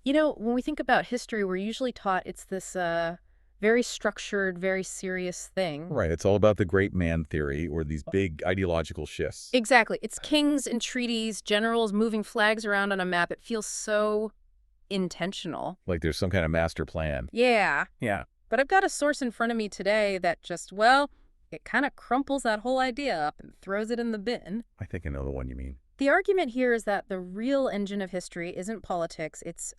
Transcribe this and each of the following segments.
You know, when we think about history, we're usually taught it's this very structured, very serious thing. Right, it's all about the great man theory or these big ideological shifts. Exactly. It's kings and treaties, generals moving flags around on a map. It feels so intentional. Like there's some kind of master plan. Yeah. Yeah, But I've got a source in front of me today that just, well, it kind of crumples that whole idea up and throws it in the bin. I think I know the one you mean. The argument here is that the real engine of history isn't politics, it's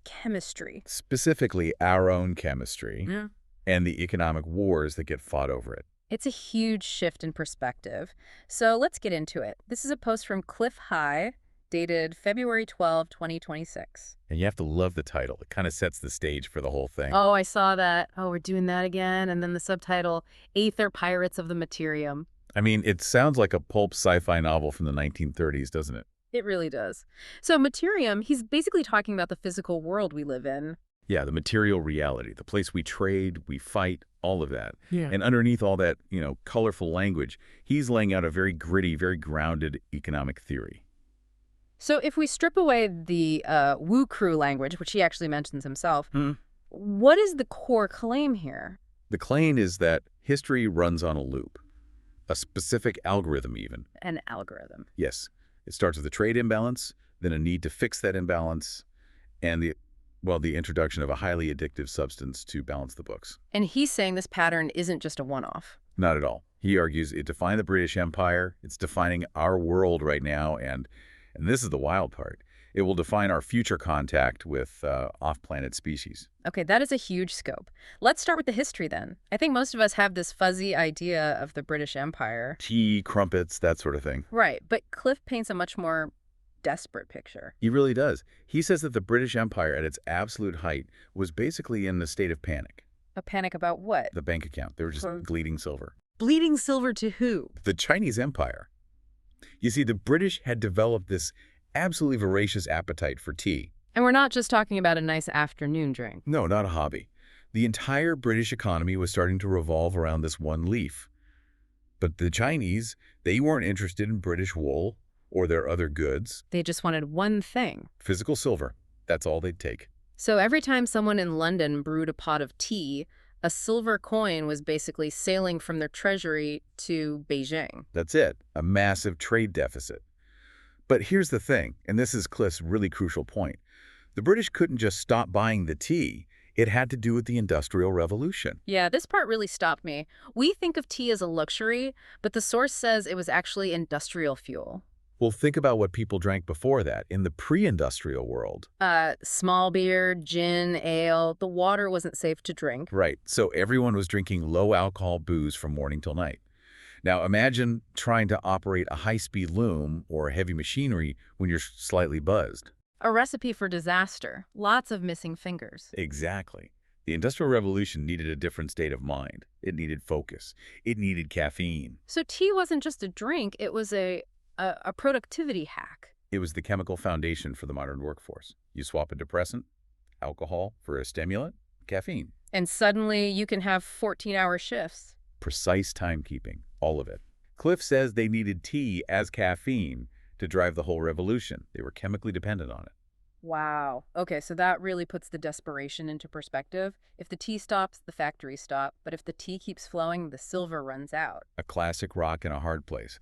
chemistry. Specifically, our own chemistry Yeah. and the economic wars that get fought over it. It's a huge shift in perspective. So let's get into it. This is a post from Cliff High, dated February 12, 2026. And you have to love the title. It kind of sets the stage for the whole thing. Oh, I saw that. Oh, we're doing that again. And then the subtitle, Aether Pirates of the Materium. I mean, it sounds like a pulp sci-fi novel from the 1930s, doesn't it? It really does. So Materium, he's basically talking about the physical world we live in. Yeah, the material reality, the place we trade, we fight, all of that. Yeah. And underneath all that, colorful language, he's laying out a very gritty, very grounded economic theory. So if we strip away the woo crew language, which he actually mentions himself, what is the core claim here? The claim is that history runs on a loop, a specific algorithm even. An algorithm. Yes, it starts with a trade imbalance, then a need to fix that imbalance, and the introduction of a highly addictive substance to balance the books. And he's saying this pattern isn't just a one-off. Not at all. He argues it defined the British Empire, it's defining our world right now, and this is the wild part. It will define our future contact with off-planet species. Okay, that is a huge scope. Let's start with the history then. I think most of us have this fuzzy idea of the British Empire. Tea, crumpets, that sort of thing. Right, but Cliff paints a much more desperate picture. He really does. He says that the British Empire at its absolute height was basically in a state of panic. A panic about what? The bank account. They were just bleeding silver. Bleeding silver to who? The Chinese Empire. You see, the British had developed this absolutely voracious appetite for tea. And we're not just talking about a nice afternoon drink. No, not a hobby. The entire British economy was starting to revolve around this one leaf. But the Chinese, they weren't interested in British wool or their other goods. They just wanted one thing. Physical silver. That's all they'd take. So every time someone in London brewed a pot of tea, a silver coin was basically sailing from their treasury to Beijing. That's it. A massive trade deficit. But here's the thing, and this is Cliff's really crucial point. The British couldn't just stop buying the tea. It had to do with the Industrial Revolution. Yeah, this part really stopped me. We think of tea as a luxury, but the source says it was actually industrial fuel. Well, think about what people drank before that, in the pre-industrial world. Small beer, gin, ale. The water wasn't safe to drink. Right, so everyone was drinking low-alcohol booze from morning till night. Now imagine trying to operate a high-speed loom or heavy machinery when you're slightly buzzed. A recipe for disaster. Lots of missing fingers. Exactly. The Industrial Revolution needed a different state of mind. It needed focus. It needed caffeine. So tea wasn't just a drink, it was a productivity hack. It was the chemical foundation for the modern workforce. You swap a depressant, alcohol for a stimulant, caffeine. And suddenly you can have 14-hour shifts. Precise timekeeping, all of it. Cliff says they needed tea as caffeine to drive the whole revolution. They were chemically dependent on it. Wow. Okay, so that really puts the desperation into perspective. If the tea stops, the factories stop. But if the tea keeps flowing, the silver runs out. A classic rock in a hard place.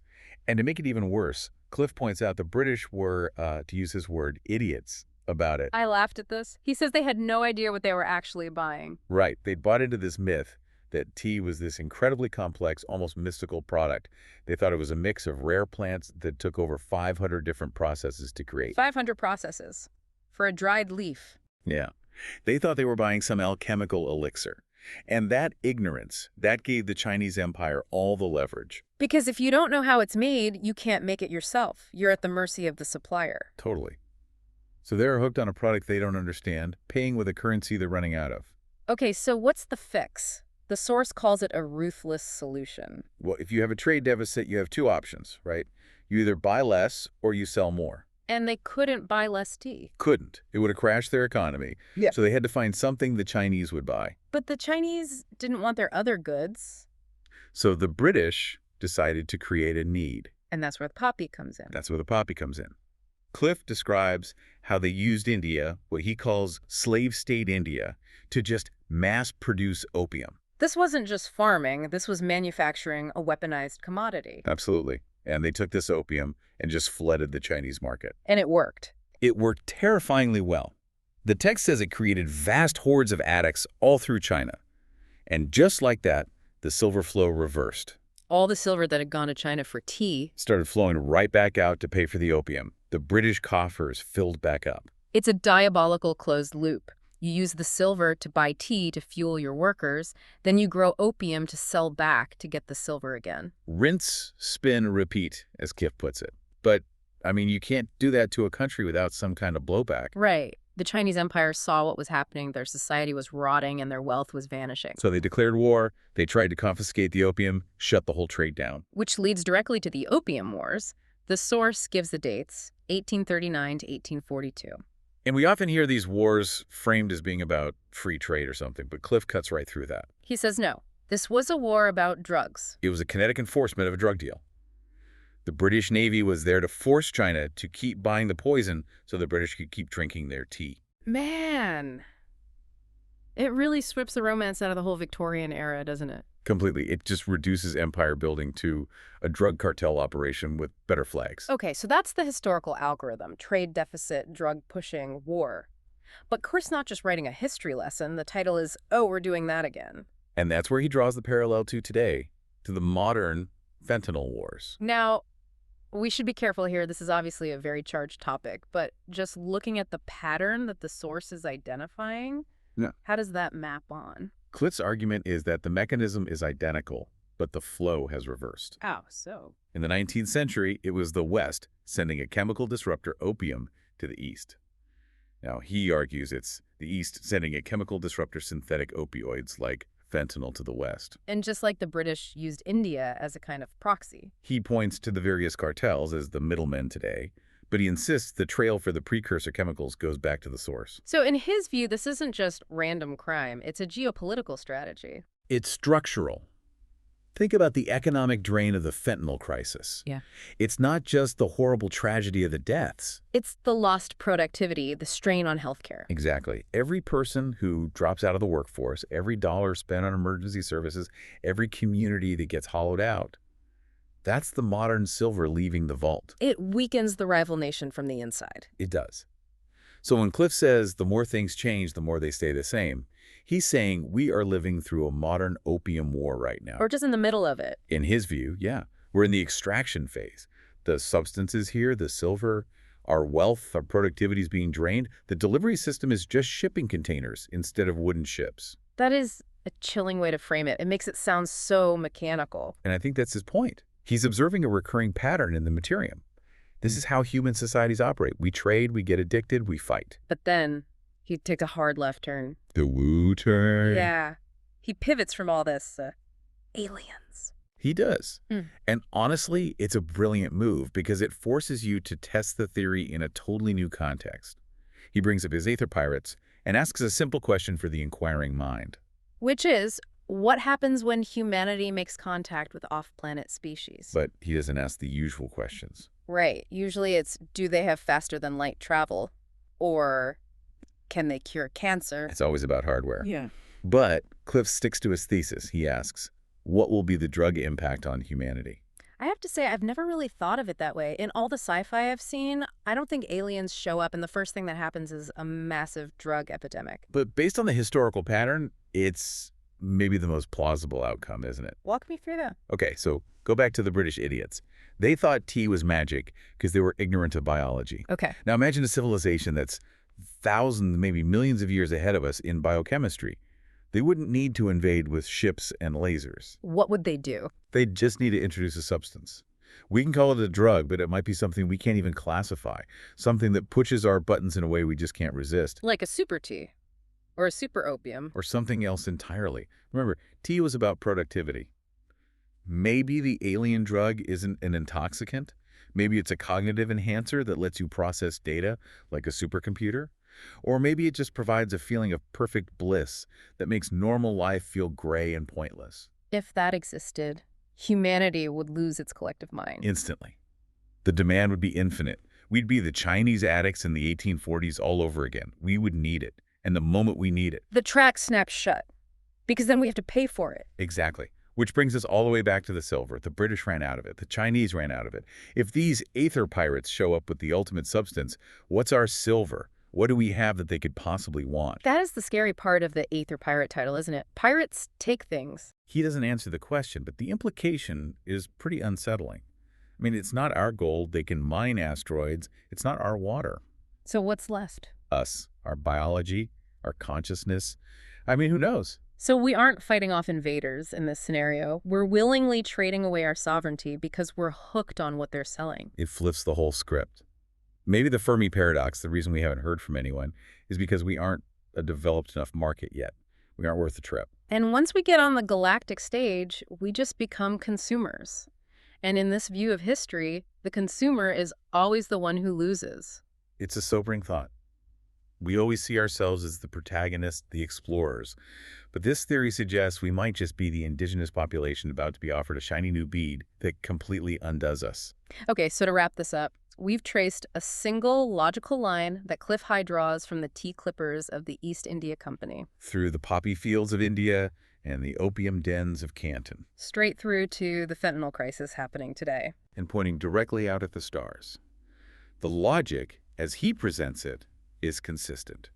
And to make it even worse, Cliff points out the British were, to use his word, idiots about it. I laughed at this. He says they had no idea what they were actually buying. Right. They'd bought into this myth that tea was this incredibly complex, almost mystical product. They thought it was a mix of rare plants that took over 500 different processes to create. 500 processes for a dried leaf. Yeah. They thought they were buying some alchemical elixir. And that ignorance, that gave the Chinese Empire all the leverage. Because if you don't know how it's made, you can't make it yourself. You're at the mercy of the supplier. Totally. So they're hooked on a product they don't understand, paying with a currency they're running out of. Okay, so what's the fix? The source calls it a ruthless solution. Well, if you have a trade deficit, you have two options, right? You either buy less or you sell more. And they couldn't buy less tea. Couldn't. It would have crashed their economy. Yeah. So they had to find something the Chinese would buy. But the Chinese didn't want their other goods. So the British decided to create a need. And that's where the poppy comes in. That's where the poppy comes in. Cliff describes how they used India, what he calls slave state India, to just mass produce opium. This wasn't just farming, this was manufacturing a weaponized commodity. Absolutely. And they took this opium and just flooded the Chinese market. And it worked. It worked terrifyingly well. The text says it created vast hordes of addicts all through China. And just like that, the silver flow reversed. All the silver that had gone to China for tea Started flowing right back out to pay for the opium. The British coffers filled back up. It's a diabolical closed loop. You use the silver to buy tea to fuel your workers, then you grow opium to sell back to get the silver again. Rinse, spin, repeat, as Kif puts it. But, I mean, you can't do that to a country without some kind of blowback. Right. The Chinese Empire saw what was happening. Their society was rotting and their wealth was vanishing. So they declared war, they tried to confiscate the opium, shut the whole trade down. Which leads directly to the Opium Wars. The source gives the dates, 1839 to 1842. And we often hear these wars framed as being about free trade or something, but Cliff cuts right through that. He says no. This was a war about drugs. It was a kinetic enforcement of a drug deal. The British Navy was there to force China to keep buying the poison so the British could keep drinking their tea. Man, it really strips the romance out of the whole Victorian era, doesn't it? Completely. It just reduces empire building to a drug cartel operation with better flags. Okay, so that's the historical algorithm: trade deficit, drug pushing, war. But Kurt's not just writing a history lesson. The title is, Oh, We're Doing That Again. And that's where he draws the parallel to today, to the modern fentanyl wars. Now, we should be careful here. This is obviously a very charged topic, but just looking at the pattern that the source is identifying, how does that map on? Cliff's argument is that the mechanism is identical, but the flow has reversed. Oh, so? In the 19th century, it was the West sending a chemical disruptor, opium, to the East. Now, he argues it's the East sending a chemical disruptor, synthetic opioids like fentanyl, to the West. And just like the British used India as a kind of proxy. He points to the various cartels as the middlemen today, but he insists the trail for the precursor chemicals goes back to the source. So in his view, this isn't just random crime. It's a geopolitical strategy. It's structural. Think about the economic drain of the fentanyl crisis. Yeah. It's not just the horrible tragedy of the deaths. It's the lost productivity, the strain on healthcare. Exactly. Every person who drops out of the workforce, every dollar spent on emergency services, every community that gets hollowed out, that's the modern silver leaving the vault. It weakens the rival nation from the inside. It does. So when Cliff says the more things change, the more they stay the same, he's saying we are living through a modern opium war right now. Or just in the middle of it. In his view, yeah. We're in the extraction phase. The substance is here, the silver, our wealth, our productivity is being drained. The delivery system is just shipping containers instead of wooden ships. That is a chilling way to frame it. It makes it sound so mechanical. And I think that's his point. He's observing a recurring pattern in the materium. This is how human societies operate. We trade, we get addicted, we fight. But then he takes a hard left turn. The woo turn. Yeah. He pivots from all this aliens. He does. And honestly, it's a brilliant move because it forces you to test the theory in a totally new context. He brings up his aether pirates and asks a simple question for the inquiring mind. Which is, what happens when humanity makes contact with off-planet species? But he doesn't ask the usual questions. Right. Usually it's, do they have faster than light travel? Or can they cure cancer? It's always about hardware. Yeah. But Cliff sticks to his thesis. He asks, what will be the drug impact on humanity? I have to say, I've never really thought of it that way. In all the sci-fi I've seen, I don't think aliens show up and the first thing that happens is a massive drug epidemic. But based on the historical pattern, it's maybe the most plausible outcome, isn't it? Walk me through that. Okay, so go back to the British idiots. They thought tea was magic because they were ignorant of biology. Okay. Now imagine a civilization that's thousands, maybe millions of years ahead of us in biochemistry. They wouldn't need to invade with ships and lasers. What would they do? They'd just need to introduce a substance. We can call it a drug, but it might be something we can't even classify, something that pushes our buttons in a way we just can't resist. Like a super tea. Or a super opium. Or something else entirely. Remember, tea was about productivity. Maybe the alien drug isn't an intoxicant. Maybe it's a cognitive enhancer that lets you process data like a supercomputer. Or maybe it just provides a feeling of perfect bliss that makes normal life feel gray and pointless. If that existed, humanity would lose its collective mind. Instantly. The demand would be infinite. We'd be the Chinese addicts in the 1840s all over again. We would need it. And the moment we need it. The track snaps shut, because then we have to pay for it. Exactly. Which brings us all the way back to the silver. The British ran out of it. The Chinese ran out of it. If these aether pirates show up with the ultimate substance, what's our silver? What do we have that they could possibly want? That is the scary part of the aether pirate title, isn't it? Pirates take things. He doesn't answer the question, but the implication is pretty unsettling. I mean, it's not our gold. They can mine asteroids. It's not our water. So what's left? Us, our biology, our consciousness. I mean, who knows? So we aren't fighting off invaders in this scenario. We're willingly trading away our sovereignty because we're hooked on what they're selling. It flips the whole script. Maybe the Fermi paradox, the reason we haven't heard from anyone, is because we aren't a developed enough market yet. We aren't worth the trip. And once we get on the galactic stage, we just become consumers. And in this view of history, the consumer is always the one who loses. It's a sobering thought. We always see ourselves as the protagonists, the explorers. But this theory suggests we might just be the indigenous population about to be offered a shiny new bead that completely undoes us. Okay, so to wrap this up, we've traced a single logical line that Cliff High draws from the tea clippers of the East India Company. Through the poppy fields of India and the opium dens of Canton. Straight through to the fentanyl crisis happening today. And pointing directly out at the stars. The logic, as he presents it, is consistent.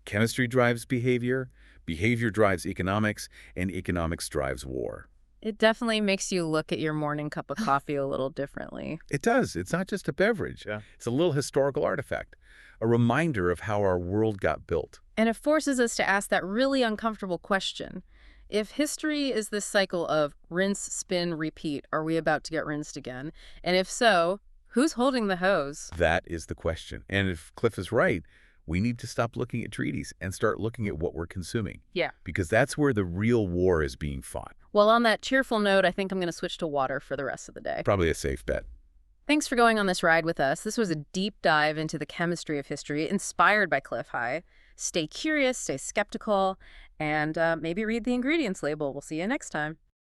Chemistry drives behavior, behavior drives economics, and economics drives war. It definitely makes you look at your morning cup of coffee a little differently. It does. It's not just a beverage. Yeah. It's a little historical artifact, a reminder of how our world got built. And it forces us to ask that really uncomfortable question. If history is this cycle of rinse, spin, repeat, are we about to get rinsed again? And if so, who's holding the hose? That is the question. And if Cliff is right, we need to stop looking at treaties and start looking at what we're consuming. Yeah. Because that's where the real war is being fought. Well, on that cheerful note, I think I'm going to switch to water for the rest of the day. Probably a safe bet. Thanks for going on this ride with us. This was a deep dive into the chemistry of history, inspired by Cliff High. Stay curious, stay skeptical, and maybe read the ingredients label. We'll see you next time.